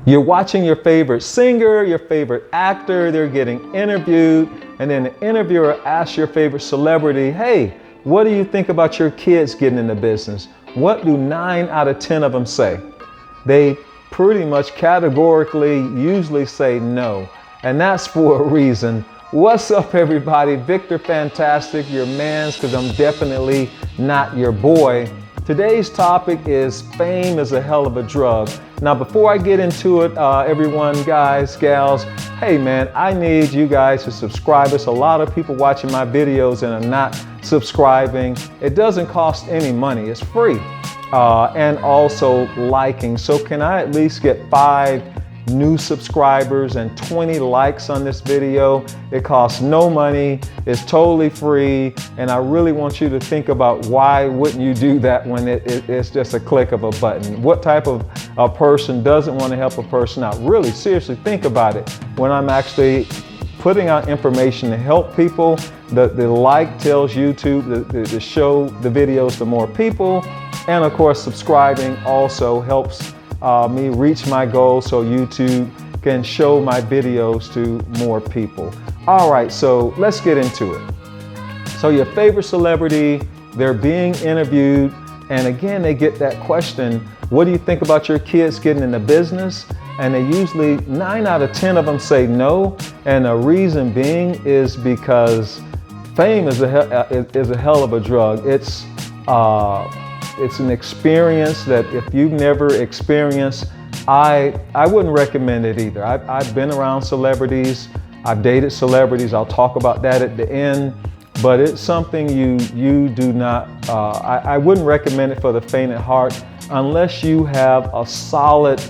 You're watching your favorite singer, your favorite actor, they're getting interviewed, and then the interviewer asks your favorite celebrity, hey, what do you think about your kids getting into business? What do 9 out of 10 of them say? They pretty much categorically usually say no, and that's for a reason. What's up, everybody? Victor Fantastic, your man's, because I'm definitely not your boy. Today's topic is fame is a hell of a drug. Now, before I get into it, everyone, guys, gals, hey man, I need you guys to subscribe. There's a lot of people watching my videos and are not subscribing. It doesn't cost any money, it's free. And also liking. So can I at least get 5 new subscribers and 20 likes on this video? It costs no money, it's totally free, and I really want you to think about why wouldn't you do that when it's just a click of a button. What type of a person doesn't want to help a person out? Really, seriously, think about it. When I'm actually putting out information to help people, the like tells YouTube to show the videos to more people, and of course subscribing also helps me reach my goal so YouTube can show my videos to more people. All right, so let's get into it. So your favorite celebrity, they're being interviewed, and again, they get that question, what do you think about your kids getting into business? And they usually, 9 out of 10 of them say no, and the reason being is because fame is a hell of a drug. It's an experience that if you've never experienced, I wouldn't recommend it either. I've been around celebrities, I've dated celebrities, I'll talk about that at the end, but it's something you do not, I wouldn't recommend it for the faint at heart unless you have a solid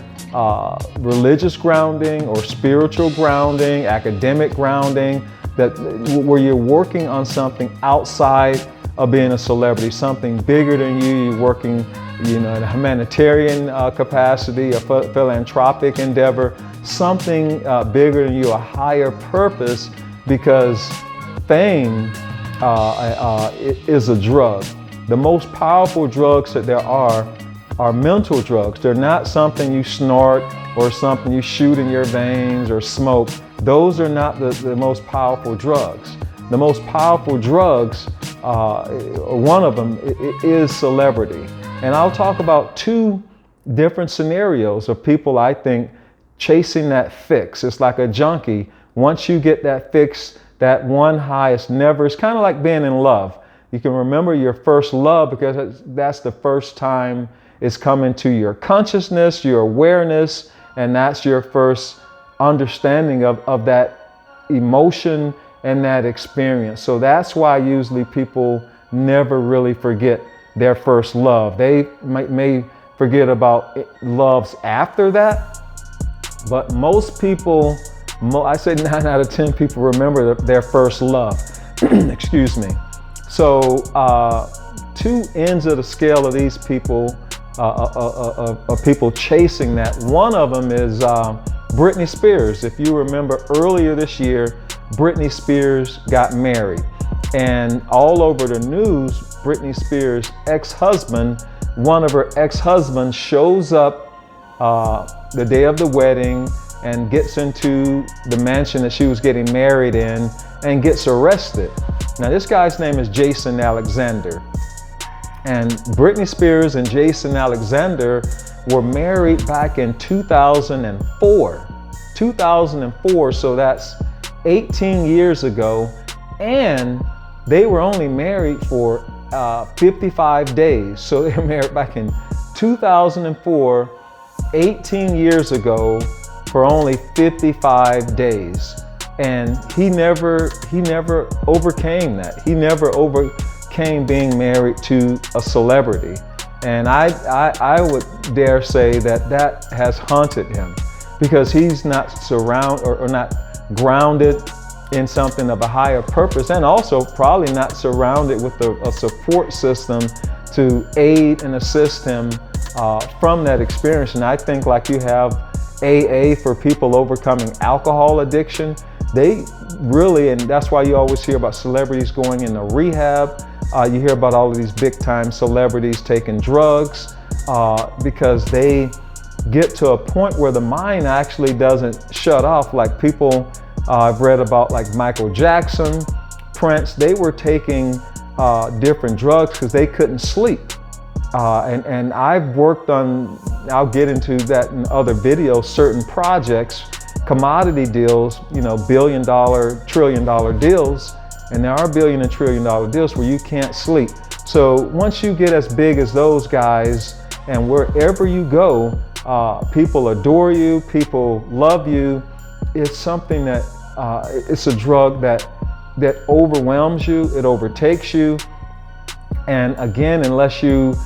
religious grounding or spiritual grounding, academic grounding, where you're working on something outside of being a celebrity, something bigger than you. You're working, in a humanitarian capacity, a philanthropic endeavor, something bigger than you, a higher purpose, because fame is a drug. The most powerful drugs that there are mental drugs. They're not something you snort or something you shoot in your veins or smoke. Those are not the most powerful drugs. The most powerful drugs, one of them is celebrity. And I'll talk about 2 different scenarios of people I think chasing that fix. It's like a junkie. Once you get that fix, that one high is never, it's kind of like being in love. You can remember your first love because that's the first time it's coming to your consciousness, your awareness, and that's your first understanding of that emotion and that experience. So that's why usually people never really forget their first love. They may forget about loves after that, but most people, I say 9 out of 10 people remember their first love. Excuse me. So 2 ends of the scale of these people, of people chasing that. One of them is Britney Spears. If you remember earlier this year, Britney Spears got married, and all over the news, Britney Spears' ex-husband, one of her ex-husbands shows up the day of the wedding and gets into the mansion that she was getting married in and gets arrested. Now this guy's name is Jason Alexander, and Britney Spears and Jason Alexander were married back in 2004. 2004, so that's 18 years ago, and they were only married for 55 days. So they were married back in 2004, 18 years ago, for only 55 days. And he never overcame that. He never overcame being married to a celebrity. And I would dare say that has haunted him, because he's not surrounded or not grounded in something of a higher purpose, and also probably not surrounded with a support system to aid and assist him from that experience. And I think like you have AA for people overcoming alcohol addiction, they really, and that's why you always hear about celebrities going into rehab. You hear about all of these big time celebrities taking drugs because they get to a point where the mind actually doesn't shut off. Like people I've read about, like Michael Jackson, Prince, they were taking different drugs because they couldn't sleep. And I've worked on, I'll get into that in other videos, certain projects, commodity deals, $1 billion, $1 trillion deals. And there are $1 billion and $1 trillion deals where you can't sleep. So once you get as big as those guys, and wherever you go, people adore you, people love you, it's something that, it's a drug that overwhelms you, it overtakes you. And again, unless you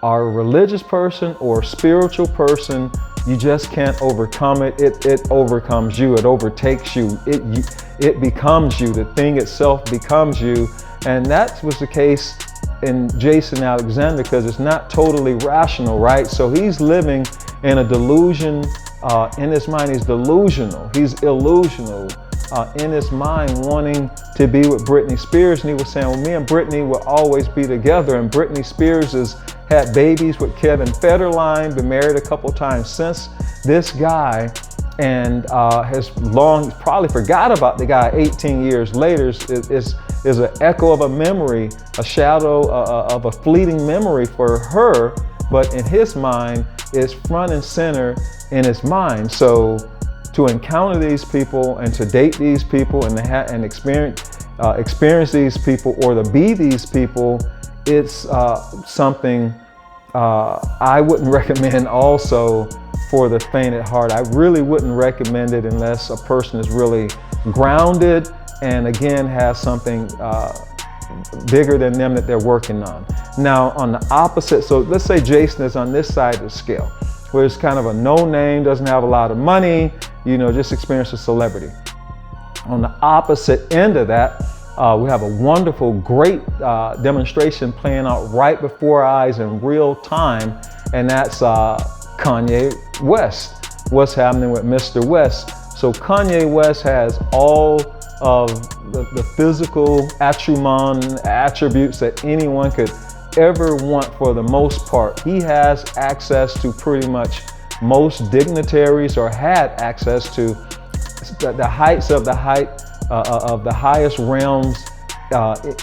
are a religious person or a spiritual person, you just can't overcome it. It overcomes you, it overtakes you, it becomes you, the thing itself becomes you. And that was the case in Jason Alexander, because it's not totally rational, right? So he's living in a delusion, in his mind. He's delusional, he's illusional, in his mind, wanting to be with Britney Spears. And he was saying, well, me and Britney will always be together. And Britney Spears has had babies with Kevin Federline, been married a couple times since this guy, and has long probably forgot about the guy 18 years later. Is an echo of a memory, a shadow of a fleeting memory for her, but in his mind, is front and center in his mind. So to encounter these people and to date these people and experience these people, or to be these people, it's something I wouldn't recommend also for the faint at heart. I really wouldn't recommend it unless a person is really grounded and again has something bigger than them that they're working on. Now on the opposite, so let's say Jason is on this side of the scale, where it's kind of a no-name, doesn't have a lot of money, just experienced a celebrity. On the opposite end of that, we have a wonderful, great demonstration playing out right before our eyes in real time, and that's Kanye West. What's happening with Mr. West? So Kanye West has all of the physical attributes that anyone could ever want for the most part. He has access to pretty much most dignitaries, or had access to the heights of the highest realms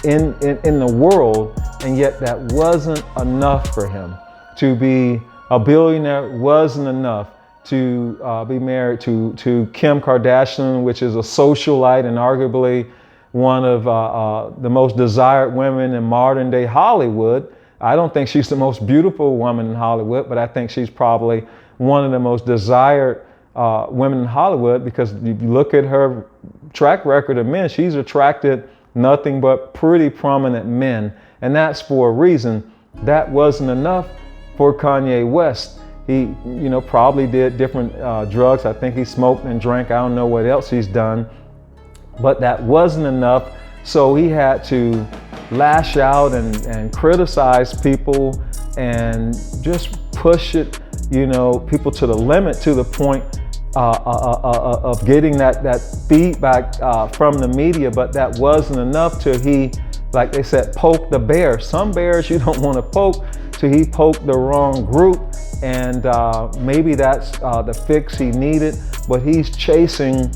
in the world, and yet that wasn't enough for him. To be a billionaire wasn't enough. To be married to Kim Kardashian, which is a socialite and arguably one of the most desired women in modern day Hollywood. I don't think she's the most beautiful woman in Hollywood, but I think she's probably one of the most desired women in Hollywood, because if you look at her track record of men, she's attracted nothing but pretty prominent men. And that's for a reason. That wasn't enough for Kanye West. He, probably did different drugs. I think he smoked and drank. I don't know what else he's done, but that wasn't enough. So he had to lash out and criticize people and just push it, people to the limit, to the point of getting that feedback from the media. But that wasn't enough till he, like they said, poke the bear. Some bears you don't want to poke, till he poked the wrong group. And maybe that's the fix he needed, but he's chasing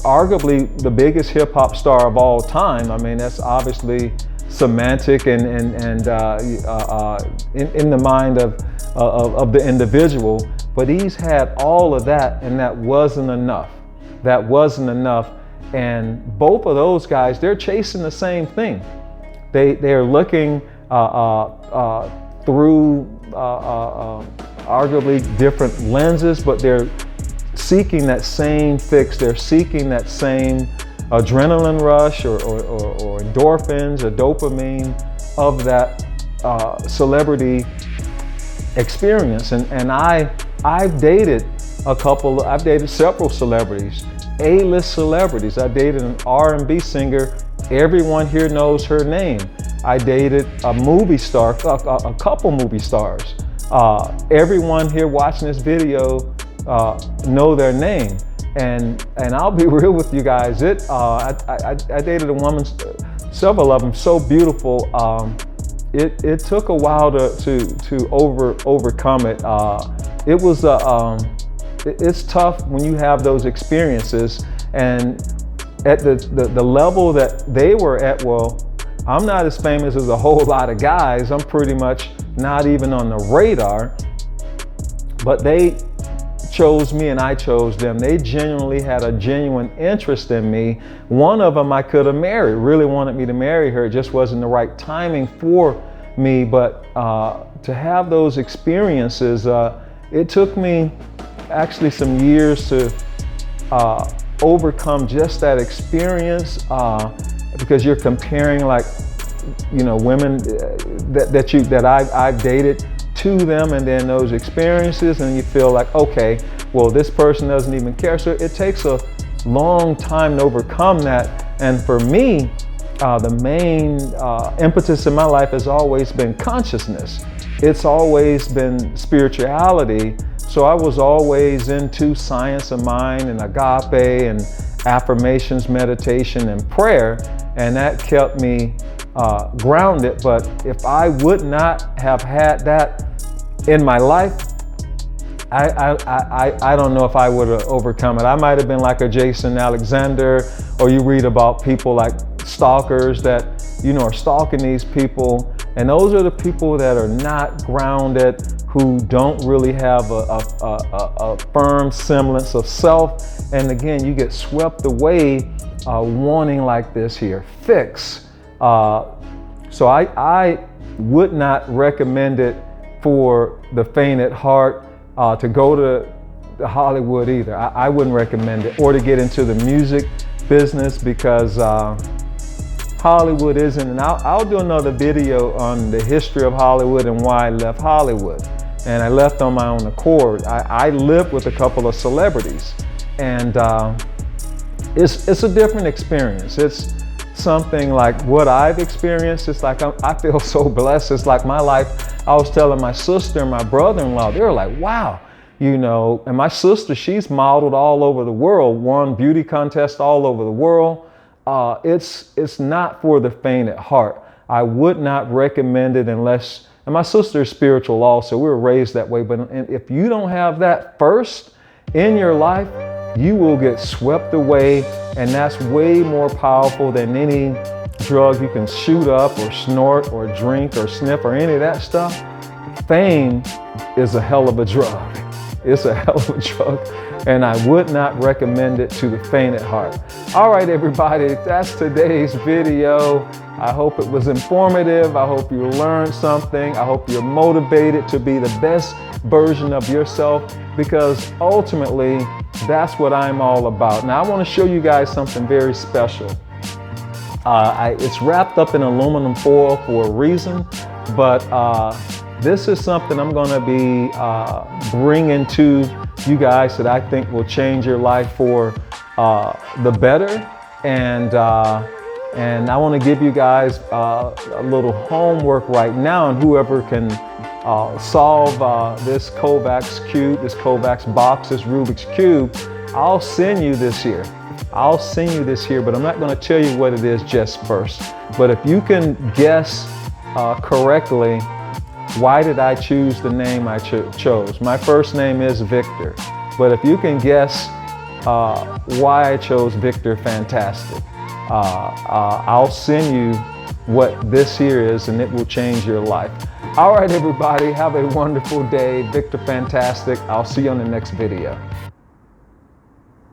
arguably the biggest hip hop star of all time. I mean, that's obviously semantic and in the mind of the individual, but he's had all of that, and that wasn't enough. That wasn't enough. And both of those guys, they're chasing the same thing. They're looking through arguably different lenses, but they're seeking that same fix. They're seeking that same adrenaline rush or endorphins or dopamine of that celebrity experience. And I've dated several celebrities, A-list celebrities. I dated an R&B singer. Everyone here knows her name. I dated a movie star, a couple movie stars. Everyone here watching this video know their name. And I'll be real with you guys. I dated a woman, several of them, so beautiful. It took a while to overcome it. it was it's tough when you have those experiences, and at the level that they were at, well, I'm not as famous as a whole lot of guys. I'm pretty much not even on the radar, but they chose me and I chose them. They genuinely had a genuine interest in me. One of them I could have married, really wanted me to marry her. It just wasn't the right timing for me. But to have those experiences, it took me actually some years to overcome just that experience, because you're comparing, like, you know, women that I've dated to them, and then those experiences, and you feel like, okay, well, this person doesn't even care. So it takes a long time to overcome that. And for me, the main impetus in my life has always been consciousness. It's always been spirituality. So I was always into science of mind and agape and affirmations, meditation, and prayer, and that kept me grounded. But if I would not have had that in my life, I don't know if I would have overcome it. I might have been like a Jason Alexander, or you read about people like stalkers that, you know, are stalking these people, and those are the people that are not grounded, who don't really have a firm semblance of self. And again, you get swept away wanting, like this here, fix. So I would not recommend it for the faint at heart to go to Hollywood either. I wouldn't recommend it, or to get into the music business, because Hollywood isn't, and I'll do another video on the history of Hollywood and why I left Hollywood. And I left on my own accord. I lived with a couple of celebrities, and it's a different experience. It's something like what I've experienced. It's like I feel so blessed. It's like my life. I was telling my sister and my brother-in-law, they were like, wow, you know, and my sister, she's modeled all over the world, won beauty contests all over the world. It's not for the faint at heart. I would not recommend it unless, and my sister is spiritual also. We were raised that way. But if you don't have that first in your life, you will get swept away. And that's way more powerful than any drug you can shoot up or snort or drink or sniff or any of that stuff. Fame is a hell of a drug. It's a hell of a drug. And I would not recommend it to the faint at heart. All right, everybody, that's today's video. I hope it was informative. I hope you learned something. I hope you're motivated to be the best version of yourself, because ultimately, that's what I'm all about. Now, I want to show you guys something very special. It's wrapped up in aluminum foil for a reason, but this is something I'm going to be bringing to you guys that I think will change your life for the better. And I want to give you guys a little homework right now, and whoever can solve this Kovacs cube, this Kovacs box, this Rubik's Cube, I'll send you this here. I'll send you this here, but I'm not going to tell you what it is just first. But if you can guess correctly, why did I choose the name I chose? My first name is Victor, but if you can guess why I chose Victor Fantastic, I'll send you what this here is, and it will change your life. All right, everybody, have a wonderful day. Victor Fantastic. I'll see you on the next video.